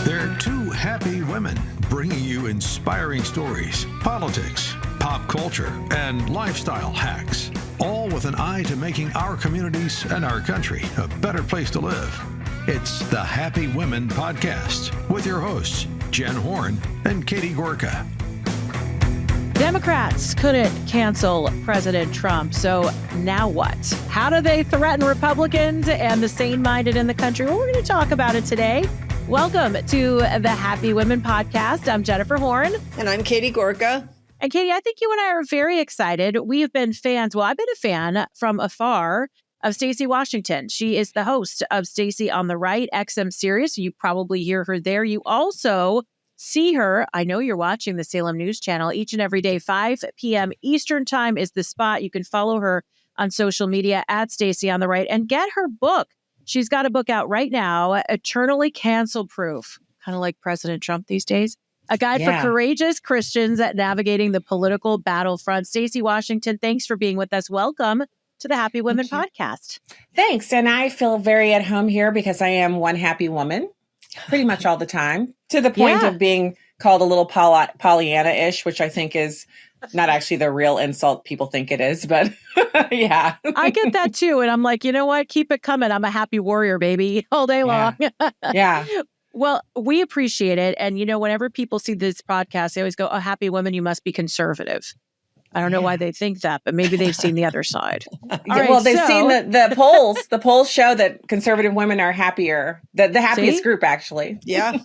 They're two happy women bringing you inspiring stories, politics, pop culture, and lifestyle hacks, all with an eye to making our communities and our country a better place to live. It's the Happy Women Podcast with your hosts, Jen Horn and Katie Gorka. Democrats couldn't cancel President Trump, so now what? How do they threaten Republicans and the sane-minded in the country? Well, we're going to talk about it today. Welcome to the Happy Women Podcast. I'm Jennifer Horn. And I'm Katie Gorka. And Katie, I think you and I are very excited. We've been fans. Well, I've been a fan from afar of Stacy Washington. She is the host of Stacy on the Right, XM Sirius. You probably hear her there. You also see her. I know you're watching the Salem News Channel each and every day, 5 p.m. Eastern Time is the spot. You can follow her on social media at Stacy on the Right and get her book. She's got a book out right now, Eternally Cancel Proof, kind of like President Trump these days. A guide for courageous Christians at navigating the political battlefront. Stacy Washington, thanks for being with us. Welcome to the Happy Women Podcast. Thanks. And I feel very at home here because I am one happy woman pretty much all the time, to the point of being called a little Pollyanna-ish, which I think is not actually the real insult people think it is, but yeah. I get that too. And I'm like, you know what? Keep it coming. I'm a happy warrior, baby, all day long. Yeah. Well, we appreciate it. And, you know, whenever people see this podcast, they always go, oh, happy women, you must be conservative. I don't know why they think that, but maybe they've seen the other side. Well, they've seen the polls. The polls show that conservative women are happier, the happiest group, actually. Yeah.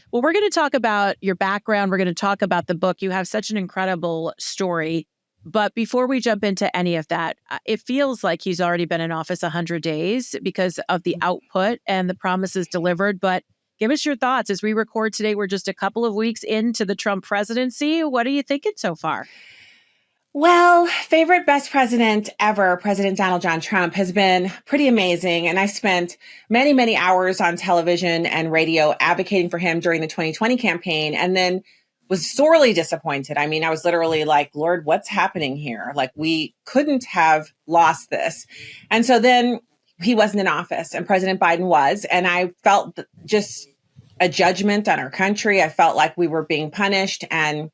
Well, we're going to talk about your background. We're going to talk about the book. You have such an incredible story. But before we jump into any of that, it feels like he's already been in office 100 days because of the output and the promises delivered. But give us your thoughts. As we record today, we're just a couple of weeks into the Trump presidency. What are you thinking so far? Well, favorite best president ever, President Donald John Trump, has been pretty amazing. And I spent many, many hours on television and radio advocating for him during the 2020 campaign, and then was sorely disappointed. I mean, I was literally like, Lord, what's happening here? Like, we couldn't have lost this. And so then he wasn't in office and President Biden was. And I felt just a judgment on our country. I felt like we were being punished, and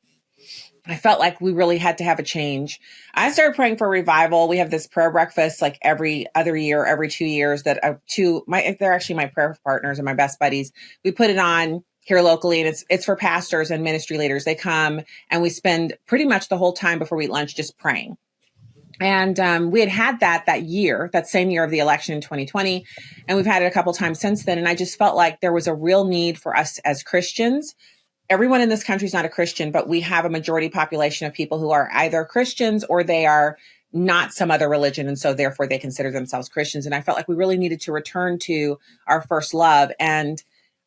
I felt like we really had to have a change. I started praying for revival. We have this prayer breakfast like every other year, every 2 years that they're actually my prayer partners and my best buddies. We put it on here locally, and it's for pastors and ministry leaders. They come and we spend pretty much the whole time before we eat lunch just praying. And we had that year, that same year of the election in 2020. And we've had it a couple times since then. And I just felt like there was a real need for us as Christians. Everyone in this country is not a Christian, but we have a majority population of people who are either Christians or they are not some other religion. And so therefore they consider themselves Christians. And I felt like we really needed to return to our first love. And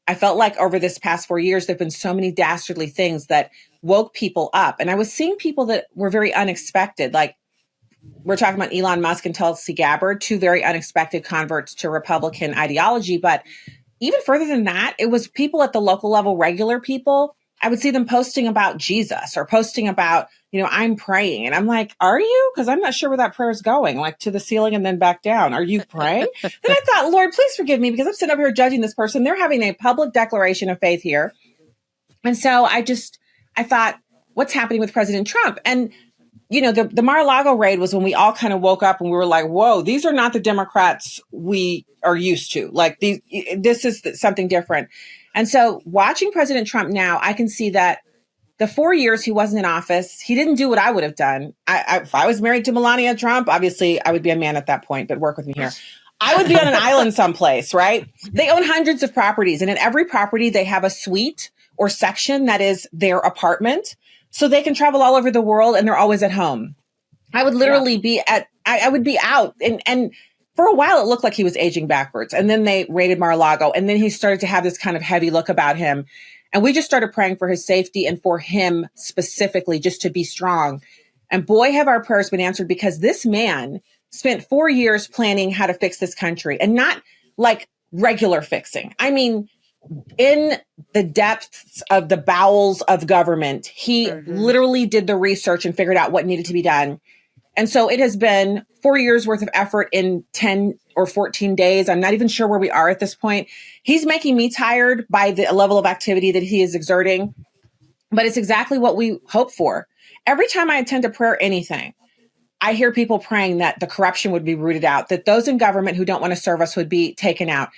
I felt like over this past 4 years, there've been so many dastardly things that woke people up. And I was seeing people that were very unexpected. Like, we're talking about Elon Musk and Tulsi Gabbard, two very unexpected converts to Republican ideology. But even further than that, it was people at the local level, regular people. I would see them posting about Jesus or posting about, I'm praying. And I'm like, are you? Because I'm not sure where that prayer is going, like to the ceiling and then back down. Are you praying? Then I thought, Lord, please forgive me, because I'm sitting up here judging this person. They're having a public declaration of faith here. And so I thought, what's happening with President Trump? And the Mar-a-Lago raid was when we all kind of woke up and we were like, whoa, these are not the Democrats we are used to. Like, this is something different. And so watching President Trump now, I can see that the 4 years he wasn't in office, he didn't do what I would have done. If I was married to Melania Trump, obviously I would be a man at that point, but work with me here. I would be on an island someplace, right? They own hundreds of properties, and in every property they have a suite or section that is their apartment. So they can travel all over the world and they're always at home. I would literally be I would be out. And for a while, it looked like he was aging backwards. And then they raided Mar-a-Lago. And then he started to have this kind of heavy look about him. And we just started praying for his safety and for him specifically, just to be strong. And boy, have our prayers been answered, because this man spent 4 years planning how to fix this country, and not like regular fixing. I mean, in the depths of the bowels of government, he literally did the research and figured out what needed to be done. And so it has been 4 years worth of effort in 10 or 14 days. I'm not even sure where we are at this point. He's making me tired by the level of activity that he is exerting, but it's exactly what we hope for. Every time I attend a prayer, anything, I hear people praying that the corruption would be rooted out, that those in government who don't want to serve us would be taken out.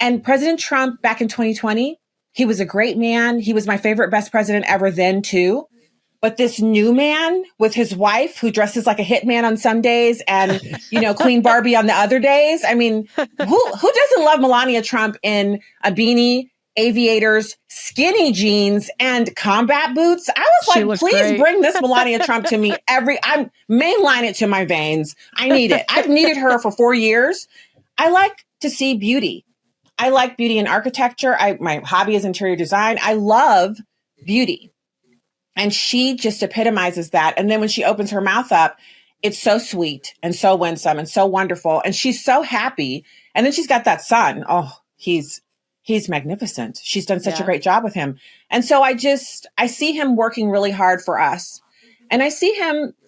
And President Trump back in 2020, he was a great man. He was my favorite best president ever then too. But this new man with his wife who dresses like a hitman on some days and, Queen Barbie on the other days. I mean, who doesn't love Melania Trump in a beanie, aviators, skinny jeans, and combat boots? I was like, please great. Bring this Melania Trump to me I'm mainline it to my veins. I need it. I've needed her for 4 years. I like to see beauty. I like beauty in architecture. My hobby is interior design. I love beauty. And she just epitomizes that. And then when she opens her mouth up, it's so sweet and so winsome and so wonderful. And she's so happy. And then she's got that son. Oh, he's magnificent. She's done such a great job with him. And so I see him working really hard for us. And I see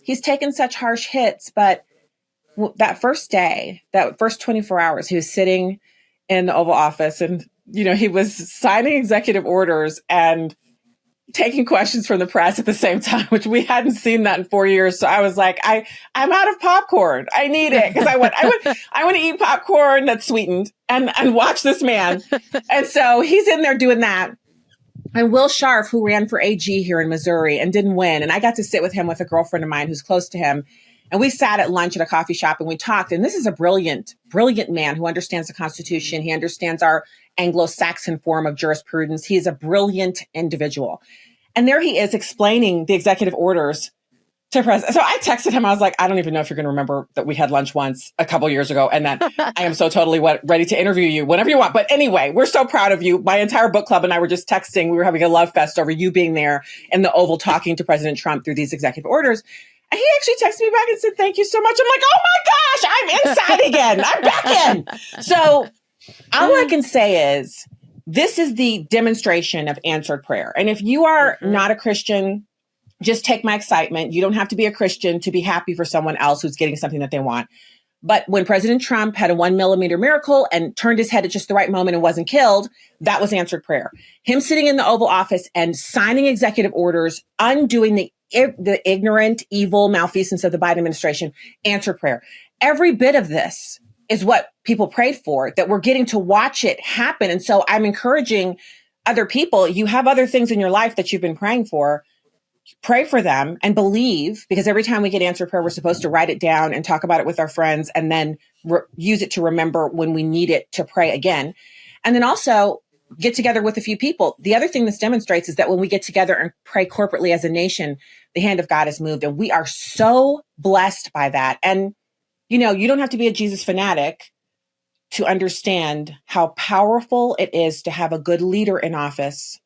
he's taken such harsh hits, but that first day, that first 24 hours, he was sitting in the Oval Office and, he was signing executive orders and taking questions from the press at the same time, which we hadn't seen that in 4 years. So I was like, I'm out of popcorn. I need it because I want to eat popcorn that's sweetened and watch this man. And so he's in there doing that. And Will Scharf, who ran for AG here in Missouri and didn't win. And I got to sit with him with a girlfriend of mine who's close to him. And we sat at lunch at a coffee shop and we talked. And this is a brilliant, brilliant man who understands the Constitution. He understands our Anglo-Saxon form of jurisprudence. He is a brilliant individual. And there he is explaining the executive orders to President. So I texted him. I was like, I don't even know if you're going to remember that we had lunch once a couple years ago and that I am so totally ready to interview you whenever you want. But anyway, we're so proud of you. My entire book club and I were just texting. We were having a love fest over you being there in the Oval talking to President Trump through these executive orders. And he actually texted me back and said, thank you so much. I'm like, oh my gosh, I'm inside again. I'm back in. So all I can say is this is the demonstration of answered prayer. And if you are not a Christian, just take my excitement. You don't have to be a Christian to be happy for someone else who's getting something that they want. But when President Trump had a 1 millimeter miracle and turned his head at just the right moment and wasn't killed, that was answered prayer. Him sitting in the Oval Office and signing executive orders, undoing the ignorant, evil malfeasance of the Biden administration, answered prayer. Every bit of this is what people prayed for, that we're getting to watch it happen. And so I'm encouraging other people, you have other things in your life that you've been praying for, pray for them and believe, because every time we get answered prayer, we're supposed to write it down and talk about it with our friends and then use it to remember when we need it to pray again. And then also get together with a few people. The other thing this demonstrates is that when we get together and pray corporately as a nation, the hand of God has moved. And we are so blessed by that. And, you don't have to be a Jesus fanatic to understand how powerful it is to have a good leader in office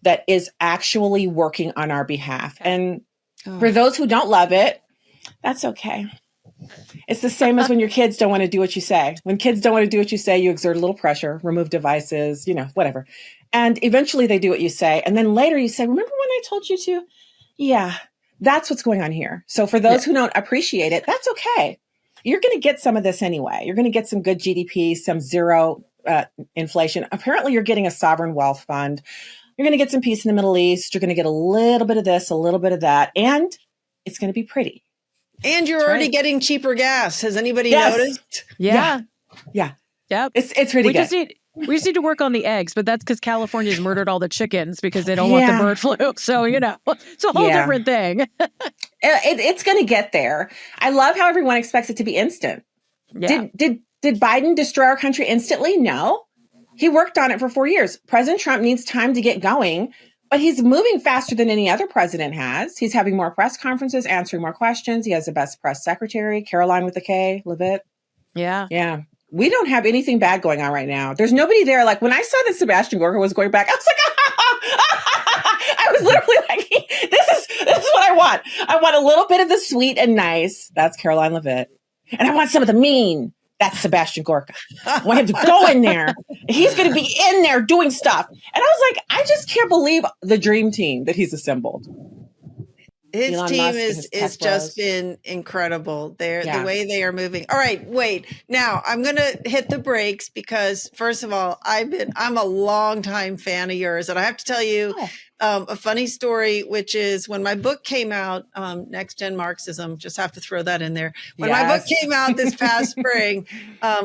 that is actually working on our behalf. And for those who don't love it, that's okay. It's the same as when your kids don't want to do what you say. When kids don't want to do what you say, you exert a little pressure, remove devices, whatever. And eventually they do what you say. And then later you say, remember when I told you to? Yeah, that's what's going on here. So for those who don't appreciate it, that's okay. You're going to get some of this anyway. You're going to get some good GDP, some zero inflation. Apparently you're getting a sovereign wealth fund. You're going to get some peace in the Middle East. You're going to get a little bit of this, a little bit of that. And it's going to be pretty. And you're already getting cheaper gas. Has anybody noticed? Yeah. Yep. It's pretty good. We just need to work on the eggs, but that's because California's murdered all the chickens because they don't want the bird flu. So, it's a whole different thing. It's going to get there. I love how everyone expects it to be instant. Yeah. Did Biden destroy our country instantly? No. He worked on it for 4 years. President Trump needs time to get going, but he's moving faster than any other president has. He's having more press conferences, answering more questions. He has the best press secretary, Caroline with a K, Levitt. Yeah. We don't have anything bad going on right now. There's nobody there. Like when I saw that Sebastian Gorka was going back, I was like, I was literally like, this is what I want. I want a little bit of the sweet and nice. That's Caroline Levitt. And I want some of the mean. That's Sebastian Gorka. I want him to go in there. He's going to be in there doing stuff. And I was like, I just can't believe the dream team that he's assembled. His Elon team Musk and his is tech just bros. been incredible. The way they are moving. All right, wait. Now I'm gonna hit the brakes because first of all, I'm a longtime fan of yours, and I have to tell you a funny story, which is when my book came out, Next Gen Marxism. Just have to throw that in there. When my book came out this past spring,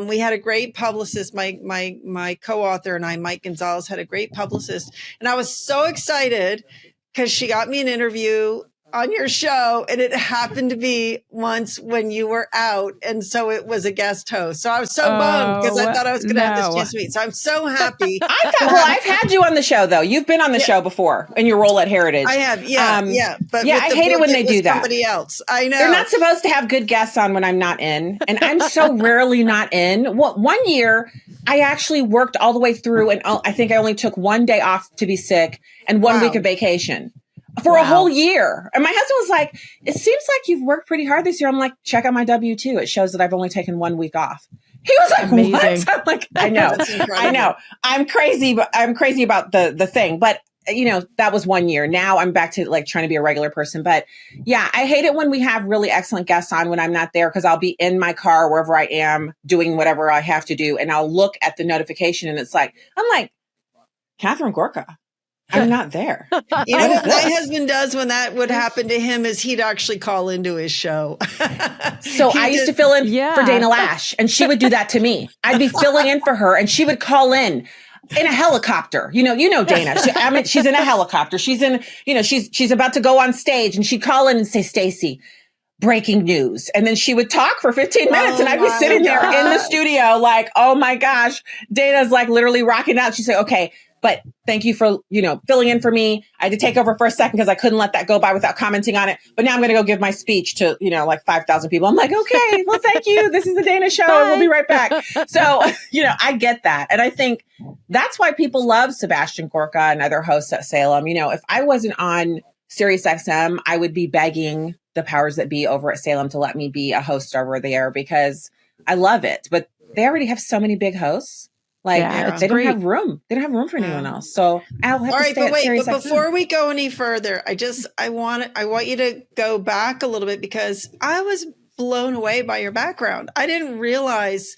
we had a great publicist. My co-author and I, Mike Gonzalez, had a great publicist, and I was so excited because she got me an interview on your show, and it happened to be once when you were out, and so it was a guest host. So I was so bummed because I thought I was going to have this chance to meet. So I'm so happy. I've had you on the show though. You've been on the show before in your role at Heritage. I have, But I hate it when they do that. Somebody else, I know. They're not supposed to have good guests on when I'm not in, and I'm so rarely not in. Well, one year I actually worked all the way through, and I think I only took one day off to be sick and 1 week of vacation. For a whole year. And my husband was like, it seems like you've worked pretty hard this year. I'm like, check out my W-2. It shows that I've only taken 1 week off. He was like, what? I'm like, I know. I'm crazy, but I'm crazy about the thing. But that was 1 year. Now I'm back to like trying to be a regular person. But yeah, I hate it when we have really excellent guests on when I'm not there, because I'll be in my car wherever I am doing whatever I have to do. And I'll look at the notification and I'm like, Catherine Gorka. I'm not there. You know what my husband does when that would happen to him is he'd actually call into his show. So I used to fill in for Dana Lash, and she would do that to me. I'd be filling in for her, and she would call in a helicopter. You know Dana. She's in a helicopter. She's in, she's about to go on stage, and she'd call in and say, Stacy, breaking news. And then she would talk for 15 minutes, and I'd be sitting there in the studio like, oh my gosh, Dana's like literally rocking out. She'd say, okay, but thank you for, filling in for me. I had to take over for a second because I couldn't let that go by without commenting on it. But now I'm going to go give my speech to, like 5,000 people. I'm like, okay, well, thank you. This is the Dana Show. Bye. We'll be right back. So, I get that. And I think that's why people love Sebastian Gorka and other hosts at Salem. If I wasn't on SiriusXM, I would be begging the powers that be over at Salem to let me be a host over there because I love it. But they already have so many big hosts. They don't have room. They don't have room for anyone else. So I'll have to stay at SiriusXM. But before we go any further, I want you to go back a little bit because I was blown away by your background. I didn't realize.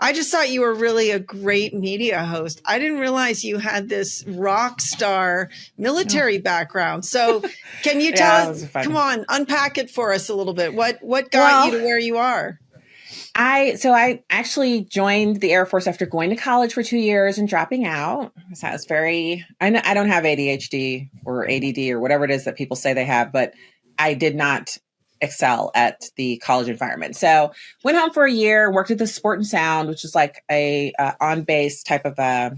I just thought you were really a great media host. I didn't realize you had this rock star military background. So can you tell us, come on, unpack it for us a little bit. What got you to where you are? I actually joined the Air Force after going to college for 2 years and dropping out. So I was I don't have ADHD or ADD or whatever it is that people say they have, but I did not excel at the college environment. So went home for a year, worked at the Sport and Sound, which is like a on-base type of a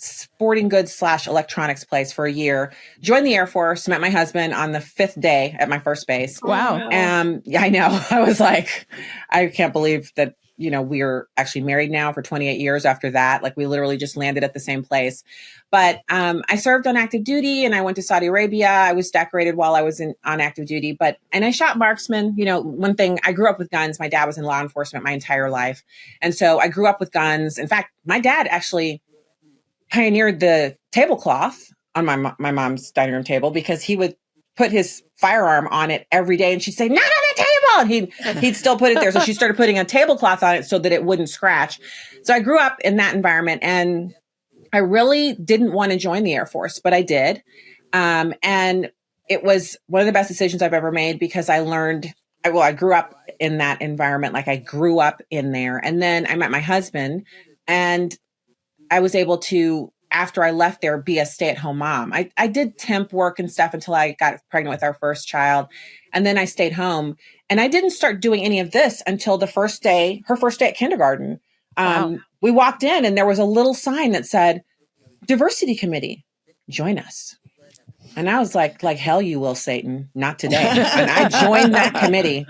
sporting goods / electronics place for a year, joined the Air Force, met my husband on the 5th day at my first base. Wow. Yeah, I know. I was like, I can't believe that, we're actually married now for 28 years after that. Like we literally just landed at the same place. But I served on active duty and I went to Saudi Arabia. I was decorated while I was on active duty, and I shot marksman. One thing, I grew up with guns. My dad was in law enforcement my entire life. And so I grew up with guns. In fact, my dad actually pioneered the tablecloth on my mom's dining room table because he would put his firearm on it every day and she'd say, not on the table. And he'd still put it there. So she started putting a tablecloth on it so that it wouldn't scratch. So I grew up in that environment and I really didn't want to join the Air Force, but I did. And it was one of the best decisions I've ever made because I learned, I grew up in that environment. Like I grew up in there. And then I met my husband and I was able to, after I left there, be a stay-at-home mom. I did temp work and stuff until I got pregnant with our first child. And then I stayed home. And I didn't start doing any of this until her first day at kindergarten. Wow. We walked in and there was a little sign that said, Diversity Committee, join us. And I was like hell you will, Satan, not today. And I joined that committee.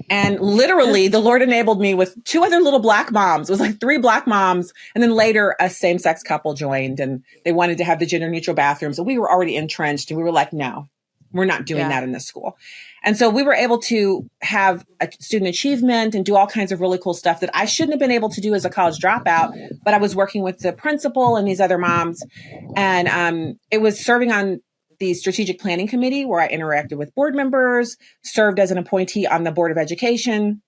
And literally the Lord enabled me with 2 other little black moms. It was like 3 black moms. And then later a same-sex couple joined and they wanted to have the gender neutral bathrooms. And we were already entrenched and we were like, no, we're not doing that in this school. And so we were able to have a student achievement and do all kinds of really cool stuff that I shouldn't have been able to do as a college dropout, but I was working with the principal and these other moms. And it was serving on the strategic planning committee where I interacted with board members, served as an appointee on the Board of Education,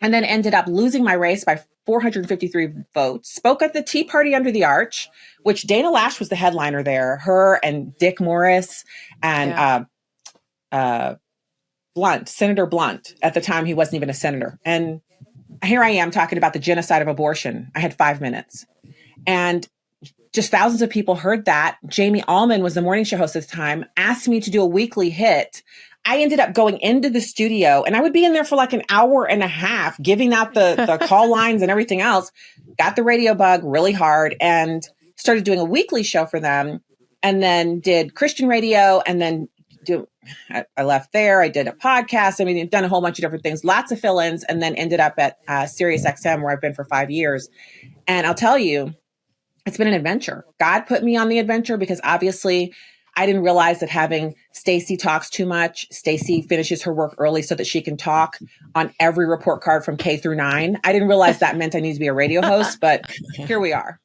and then ended up losing my race by 453 votes. Spoke at the Tea Party under the Arch, which Dana Lash was the headliner there. Her and Dick Morris and Blunt, Senator Blunt. At the time, he wasn't even a senator. And here I am talking about the genocide of abortion. I had 5 minutes. And just thousands of people heard that. Jamie Allman was the morning show host at the time, asked me to do a weekly hit. I ended up going into the studio and I would be in there for like an hour and a half, giving out the call lines and everything else. Got the radio bug really hard and started doing a weekly show for them, and then did Christian radio, and then I left there. I did a podcast. I mean, I've done a whole bunch of different things, lots of fill-ins, and then ended up at Sirius XM, where I've been for 5 years. And I'll tell you, it's been an adventure. God put me on the adventure because obviously I didn't realize that having Stacy talks too much. Stacy finishes her work early so that she can talk on every report card from K through 9. I didn't realize that meant I need to be a radio host, but here we are.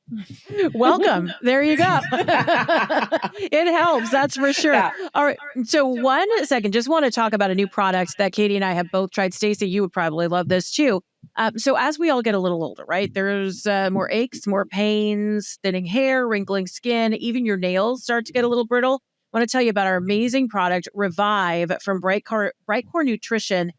Welcome. There you go. It helps. That's for sure. Yeah. All right. So 1 second, just want to talk about a new product that Katie and I have both tried. Stacy, you would probably love this too. So as we all get a little older, right, there's more aches, more pains, thinning hair, wrinkling skin, even your nails start to get a little brittle. I want to tell you about our amazing product, Revive from Brightcore Nutrition.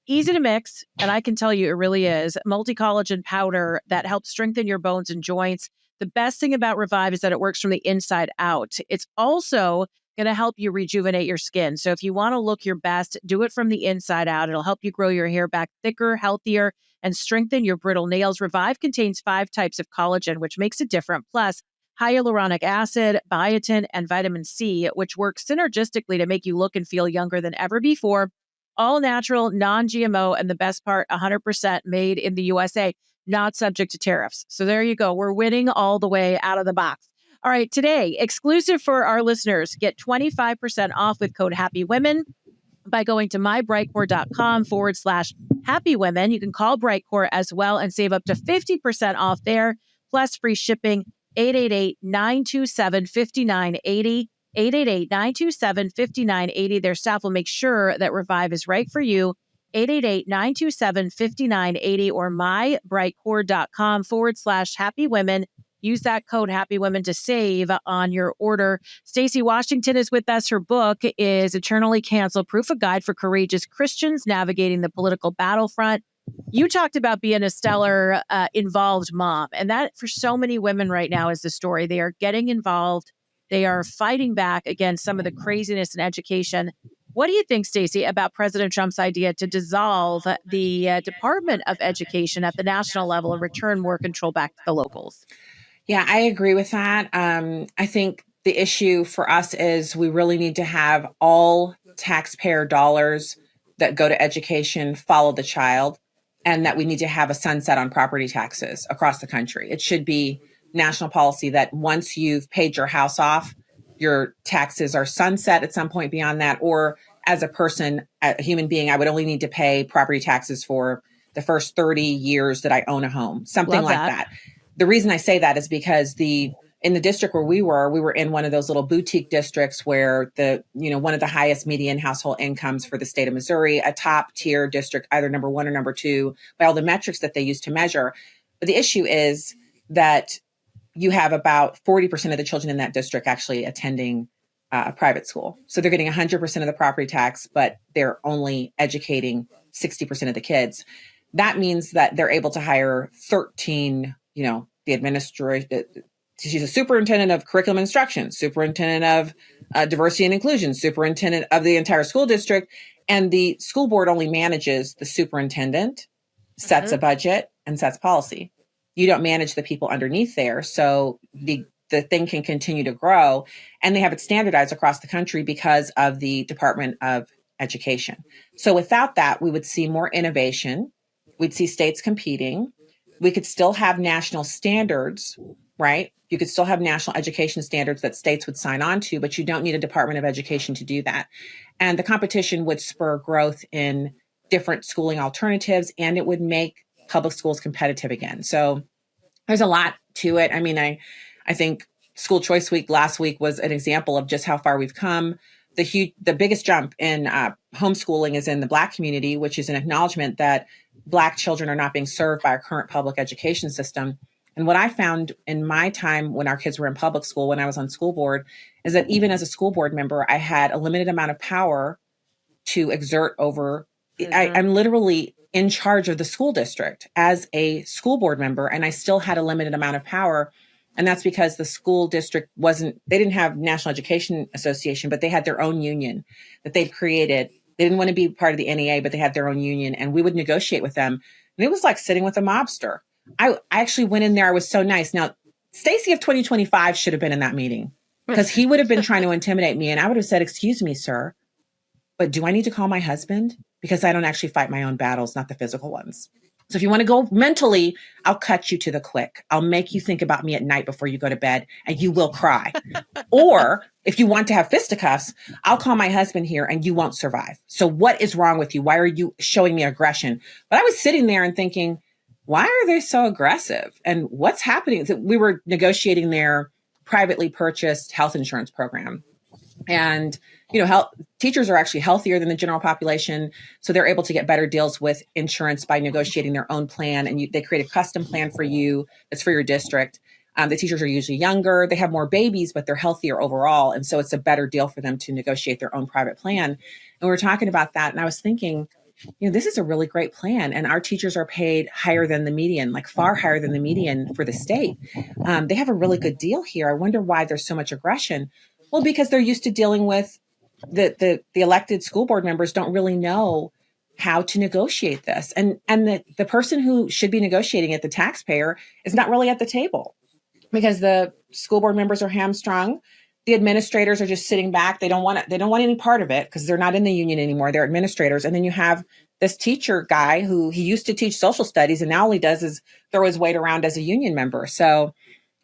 Easy to mix, and I can tell you it really is. Multi-collagen powder that helps strengthen your bones and joints. The best thing about Revive is that it works from the inside out. It's also going to help you rejuvenate your skin. So if you want to look your best, do it from the inside out. It'll help you grow your hair back thicker, healthier, and strengthen your brittle nails. Revive contains 5 types of collagen, which makes it different. Plus, hyaluronic acid, biotin, and vitamin C, which work synergistically to make you look and feel younger than ever before. All natural, non-GMO, and the best part, 100% made in the USA, not subject to tariffs. So there you go. We're winning all the way out of the box. All right, today, exclusive for our listeners, get 25% off with code HAPPYWOMEN by going to mybrightcore.com/happywomen. You can call Brightcore as well and save up to 50% off there, plus free shipping. 888-927-5980. 888-927-5980. Their staff will make sure that Revive is right for you. 888-927-5980 or mybrightcore.com/happywomen. Use that code HAPPYWOMEN to save on your order. Stacy Washington is with us. Her book is Eternally Canceled: Proof, a Guide for Courageous Christians Navigating the Political Battlefront. You talked about being a stellar, involved mom. And that for so many women right now is the story. They are getting involved. They are fighting back against some of the craziness in education. What do you think, Stacy, about President Trump's idea to dissolve the Department of Education at the national level and return more control back to the locals? Yeah, I agree with that. I think the issue for us is we really need to have all taxpayer dollars that go to education follow the child, and that we need to have a sunset on property taxes across the country. It should be national policy that once you've paid your house off, your taxes are sunset at some point beyond that. Or as a person, a human being, I would only need to pay property taxes for the first 30 years that I own a home, something like that. The reason I say that is because in the district where we were in one of those little boutique districts where one of the highest median household incomes for the state of Missouri, a top tier district, either number 1 or number 2 by all the metrics that they use to measure. But the issue is that you have about 40% of the children in that district actually attending a private school. So they're getting 100% of the property tax, but they're only educating 60% of the kids. That means that they're able to hire 13, the administrator. She's a superintendent of curriculum instruction, superintendent of diversity and inclusion, superintendent of the entire school district. And the school board only manages the superintendent, sets a budget, and sets policy. You don't manage the people underneath there. So the thing can continue to grow. And they have it standardized across the country because of the Department of Education. So without that, we would see more innovation. We'd see states competing. We could still have national standards, right? You could still have national education standards that states would sign on to, but you don't need a Department of Education to do that. And the competition would spur growth in different schooling alternatives, and it would make public schools competitive again. So there's a lot to it. I mean, I think School Choice Week last week was an example of just how far we've come. The biggest jump in homeschooling is in the Black community, which is an acknowledgement that Black children are not being served by our current public education system. And what I found in my time when our kids were in public school, when I was on school board, is that even as a school board member, I had a limited amount of power to exert over. I'm literally in charge of the school district as a school board member, and I still had a limited amount of power. And that's because the school district they didn't have National Education Association, but they had their own union that they'd created. They didn't want to be part of the NEA, but they had their own union, and we would negotiate with them. And it was like sitting with a mobster. I actually went in there. I was so nice. Now, Stacy of 2025 should have been in that meeting because he would have been trying to intimidate me. And I would have said, excuse me, sir, but do I need to call my husband? Because I don't actually fight my own battles, not the physical ones. So if you want to go mentally, I'll cut you to the quick. I'll make you think about me at night before you go to bed, and you will cry. Or if you want to have fisticuffs, I'll call my husband here and you won't survive. So what is wrong with you? Why are you showing me aggression? But I was sitting there and thinking, why are they so aggressive? And what's happening? We were negotiating their privately purchased health insurance program. And, teachers are actually healthier than the general population. So they're able to get better deals with insurance by negotiating their own plan. And they create a custom plan for you that's for your district. The teachers are usually younger. They have more babies, but they're healthier overall. And so it's a better deal for them to negotiate their own private plan. And we were talking about that. And I was thinking, this is a really great plan. And our teachers are paid higher than the median, like far higher than the median for the state. They have a really good deal here. I wonder why there's so much aggression. Well, because they're used to dealing with the elected school board members don't really know how to negotiate this. And the person who should be negotiating it, the taxpayer, is not really at the table because the school board members are hamstrung. The administrators are just sitting back. They don't want any part of it because they're not in the union anymore. They're administrators. And then you have this teacher guy who he used to teach social studies, and now all he does is throw his weight around as a union member. So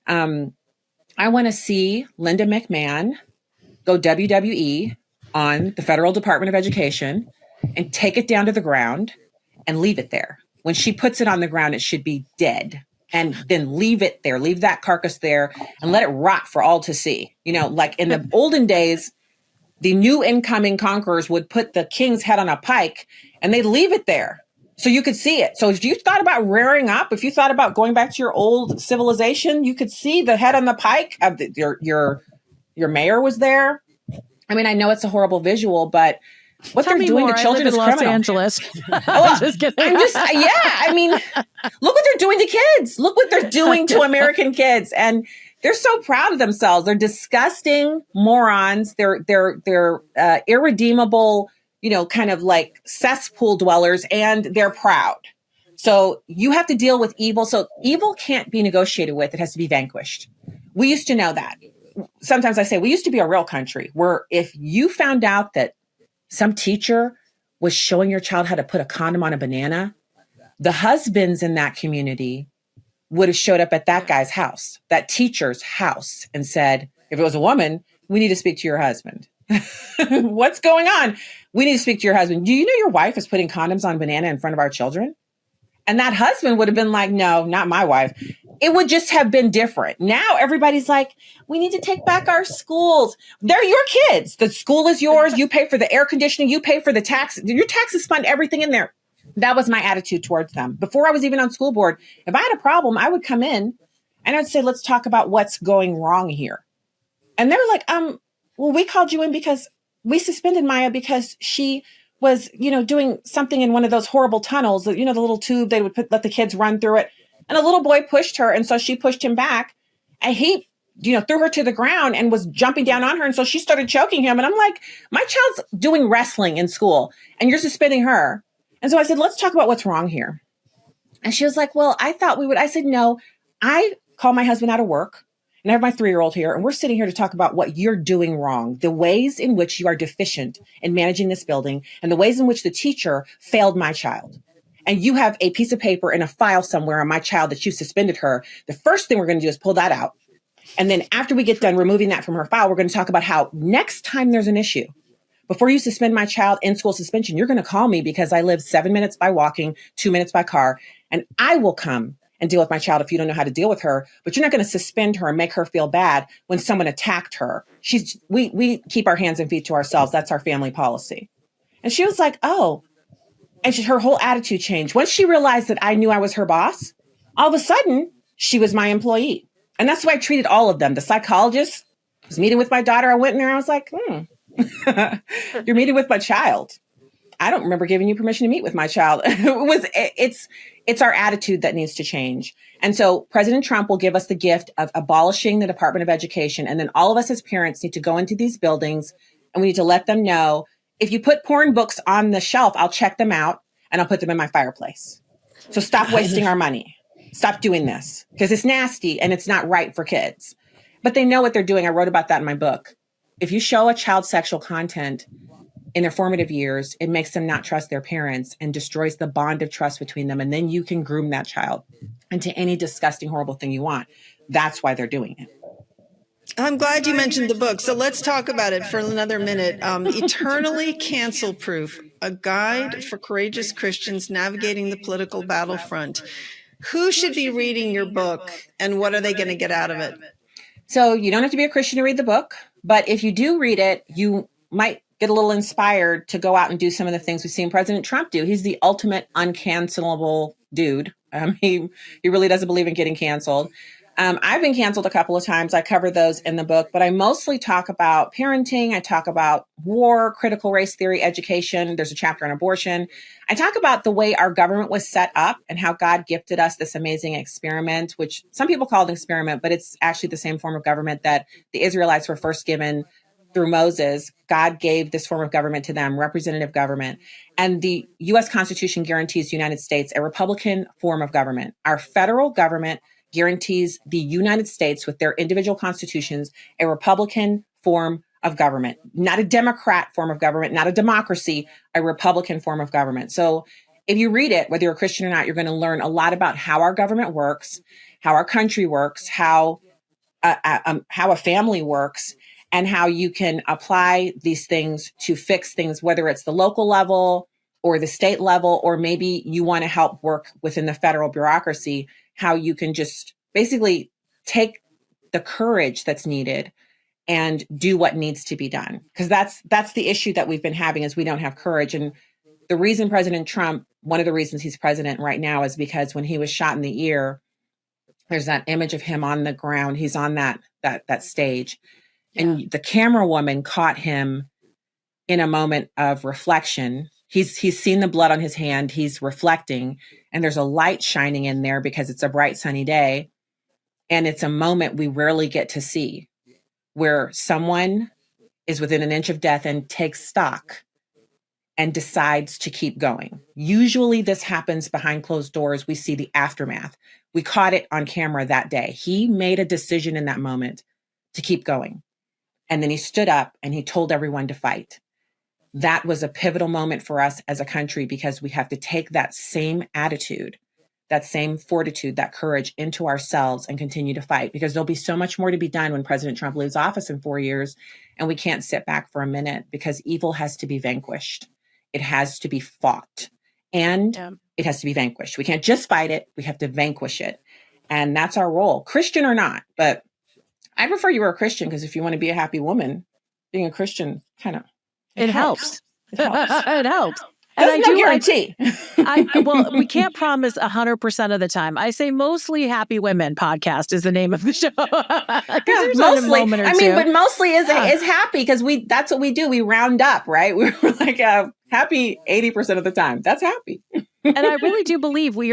I want to see Linda McMahon go WWE on the Federal Department of Education and take it down to the ground and leave it there. When she puts it on the ground, it should be dead. And then leave it there, leave that carcass there and let it rot for all to see. Like in the olden days, the new incoming conquerors would put the king's head on a pike and they'd leave it there so you could see it. So if you thought about rearing up, if you thought about going back to your old civilization, you could see the head on the pike. Your mayor was there. I mean, I know it's a horrible visual, but what they're doing to children is criminal. Los Angeles. I'm just kidding. I mean, look what they're doing to kids. Look what they're doing to American kids. And they're so proud of themselves. They're disgusting morons. They're irredeemable, kind of like cesspool dwellers, and they're proud. So you have to deal with evil. So evil can't be negotiated with. It has to be vanquished. We used to know that. Sometimes I say we used to be a real country where if you found out that some teacher was showing your child how to put a condom on a banana, the husbands in that community would have showed up at that guy's house, that teacher's house, and said, if it was a woman, we need to speak to your husband. What's going on? We need to speak to your husband. Do you know your wife is putting condoms on banana in front of our children? And that husband would have been like, no, not my wife. It would just have been different. Now everybody's like, we need to take back our schools. They're your kids. The school is yours. You pay for the air conditioning. You pay for the tax. Your taxes fund everything in there. That was my attitude towards them. Before I was even on school board, if I had a problem, I would come in and I'd say, let's talk about what's going wrong here. And they were like, well, we called you in because we suspended Maya because she was, doing something in one of those horrible tunnels, the little tube they would let the kids run through it. And a little boy pushed her. And so she pushed him back and he, threw her to the ground and was jumping down on her. And so she started choking him. And I'm like, my child's doing wrestling in school and you're suspending her. And so I said, let's talk about what's wrong here. And she was like, well, I thought we would. I said, no, I call my husband out of work and I have my 3-year-old here. And we're sitting here to talk about what you're doing wrong, the ways in which you are deficient in managing this building and the ways in which the teacher failed my child. And you have a piece of paper in a file somewhere on my child that you suspended her. The first thing we're going to do is pull that out. And then after we get done removing that from her file, we're going to talk about how next time there's an issue, before you suspend my child in school suspension, you're going to call me because I live 7 minutes by walking, 2 minutes by car, and I will come and deal with my child if you don't know how to deal with her, but you're not going to suspend her and make her feel bad when someone attacked her. We keep our hands and feet to ourselves. That's our family policy. And she was like, oh, and her whole attitude changed. Once she realized that I knew I was her boss, all of a sudden she was my employee. And that's the way I treated all of them. The psychologist was meeting with my daughter. I went in there. I was like, you're meeting with my child. I don't remember giving you permission to meet with my child. It's our attitude that needs to change. And so President Trump will give us the gift of abolishing the Department of Education. And then all of us as parents need to go into these buildings and we need to let them know, if you put porn books on the shelf, I'll check them out and I'll put them in my fireplace. So stop wasting our money. Stop doing this because it's nasty and it's not right for kids. But they know what they're doing. I wrote about that in my book. If you show a child sexual content in their formative years, it makes them not trust their parents and destroys the bond of trust between them. And then you can groom that child into any disgusting, horrible thing you want. That's why they're doing it. I'm glad you mentioned the book. So let's talk about it for another minute. Eternally Cancel Proof, a guide for courageous Christians navigating the political battlefront. Who should be reading your book and what are they going to get out of it? So you don't have to be a Christian to read the book, but if you do read it, you might get a little inspired to go out and do some of the things we've seen President Trump do. He's the ultimate uncancelable dude. He really doesn't believe in getting canceled. I've been canceled a couple of times. I cover those in the book, but I mostly talk about parenting. I talk about war, critical race theory, education. There's a chapter on abortion. I talk about the way our government was set up and how God gifted us this amazing experiment, which some people call it an experiment, but it's actually the same form of government that the Israelites were first given through Moses. God gave this form of government to them, representative government. And the U.S. Constitution guarantees the United States a Republican form of government. Our federal government guarantees the United States with their individual constitutions a Republican form of government, not a Democrat form of government, not a democracy, a Republican form of government. So if you read it, whether you're a Christian or not, you're going to learn a lot about how our government works, how our country works, how a family works, and how you can apply these things to fix things, whether it's the local level or the state level, or maybe you want to help work within the federal bureaucracy, how you can just basically take the courage that's needed and do what needs to be done. Because that's the issue that we've been having is we don't have courage. And the reason President Trump, one of the reasons he's president right now is because when he was shot in the ear, there's that image of him on the ground. He's on that stage. Yeah. And the camera woman caught him in a moment of reflection. He's seen the blood on his hand. He's reflecting, and there's a light shining in there because it's a bright, sunny day. And it's a moment we rarely get to see where someone is within an inch of death and takes stock and decides to keep going. Usually this happens behind closed doors. We see the aftermath. We caught it on camera that day. He made a decision in that moment to keep going. And then he stood up and he told everyone to fight. That was a pivotal moment for us as a country because we have to take that same attitude, that same fortitude, that courage into ourselves and continue to fight because there'll be so much more to be done when President Trump leaves office in 4 years. And we can't sit back for a minute because evil has to be vanquished. It has to be fought and it has to be vanquished. We can't just fight it. We have to vanquish it. And that's our role, Christian or not. But I prefer you were a Christian because if you want to be a happy woman, being a Christian kind of It helps. It helps. And I do guarantee. Well, we can't promise 100% of the time. I say mostly Happy Women podcast is the name of the show. Mostly. But mostly is happy because that's what we do. We round up, right? We're like happy 80% of the time. That's happy. And I really do believe what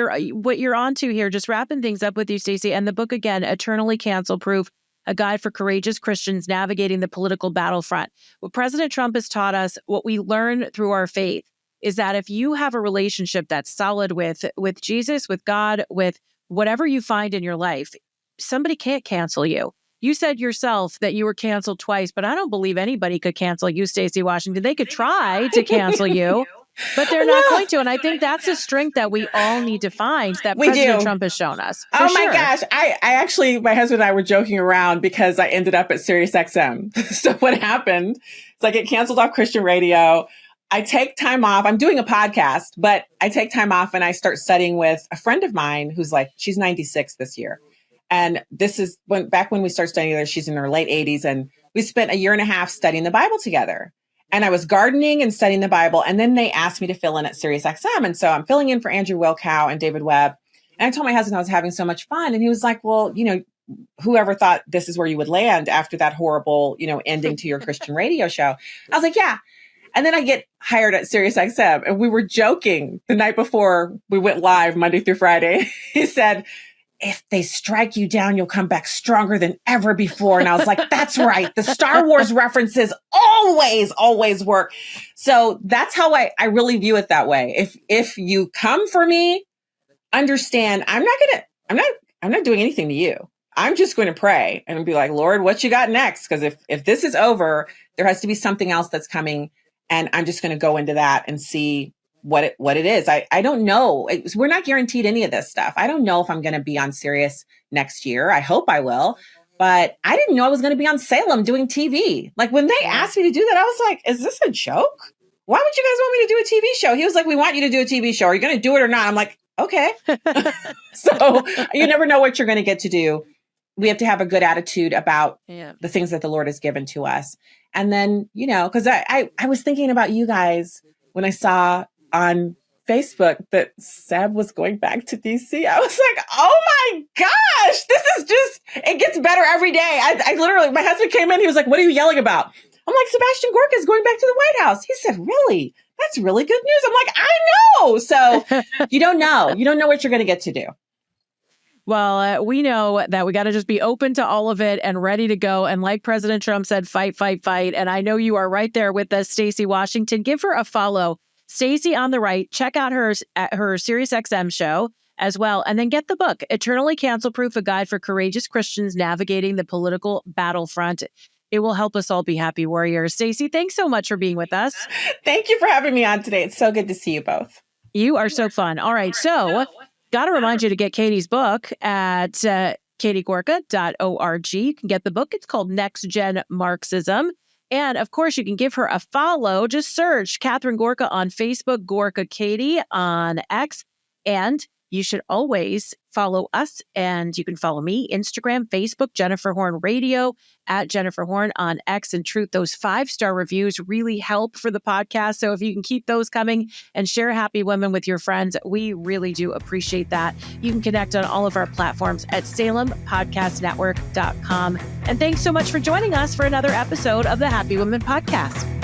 you're onto here, just wrapping things up with you, Stacy, and the book again, Eternally Cancel Proof, a guide for courageous Christians navigating the political battlefront. What President Trump has taught us, what we learn through our faith, is that if you have a relationship that's solid with Jesus, with God, with whatever you find in your life, somebody can't cancel you. You said yourself that you were canceled twice, but I don't believe anybody could cancel you, Stacy Washington. They could try to cancel you, but they're not going to. And I think that's a strength that we all need to find that President Trump has shown us. Oh my gosh. I actually, my husband and I were joking around because I ended up at Sirius XM. So what happened is I get canceled off Christian radio. I take time off. I'm doing a podcast, but I take time off and I start studying with a friend of mine who's like, she's 96 this year. And this is back when we started studying together, she's in her late 80s. And we spent a year and a half studying the Bible together. And I was gardening and studying the Bible. And then they asked me to fill in at SiriusXM. And so I'm filling in for Andrew Wilkow and David Webb. And I told my husband I was having so much fun. And he was like, well, whoever thought this is where you would land after that horrible, ending to your Christian radio show? I was like, yeah. And then I get hired at SiriusXM. And we were joking the night before we went live Monday through Friday. He said, if they strike you down, you'll come back stronger than ever before. And I was like, that's right. The Star Wars references always work. So that's how I really view it that way. If you come for me, understand I'm not doing anything to you. I'm just going to pray and be like, Lord, what you got next? Because if this is over, there has to be something else that's coming. And I'm just going to go into that and see what it is. I don't know. We're not guaranteed any of this stuff. I don't know if I'm going to be on Sirius next year. I hope I will. But I didn't know I was going to be on Salem doing TV. Like when they asked me to do that, I was like, is this a joke? Why would you guys want me to do a TV show? He was like, we want you to do a TV show. Are you going to do it or not? I'm like, okay. So you never know what you're going to get to do. We have to have a good attitude about the things that the Lord has given to us. And then, because I was thinking about you guys when I saw on Facebook that Seb was going back to DC. I was like, oh my gosh, this is it gets better every day. I literally, my husband came in, he was like, what are you yelling about? I'm like, Sebastian Gorka is going back to the White House. He said, really? That's really good news. I'm like, I know. So you don't know. You don't know what you're going to get to do. Well, we know that we got to just be open to all of it and ready to go. And like President Trump said, fight, fight, fight. And I know you are right there with us, Stacy Washington. Give her a follow. Stacy on the Right. Check out her SiriusXM show as well. And then get the book, Eternally Cancel Proof, a guide for courageous Christians navigating the political battlefront. It will help us all be happy warriors. Stacy, thanks so much for being with us. Thank you for having me on today. It's so good to see you both. You are so fun. All right. So got to remind you to get Katie's book at katiegorka.org. You can get the book. It's called Next Gen Marxism. And of course, you can give her a follow. Just search Catherine Gorka on Facebook, Gorka Katie on X. And you should always follow us. And you can follow me, Instagram, Facebook, Jennifer Horn Radio, at Jennifer Horn on X and Truth. Those 5-star reviews really help for the podcast. So if you can keep those coming and share Happy Women with your friends, we really do appreciate that. You can connect on all of our platforms at salempodcastnetwork.com. And thanks so much for joining us for another episode of the Happy Women Podcast.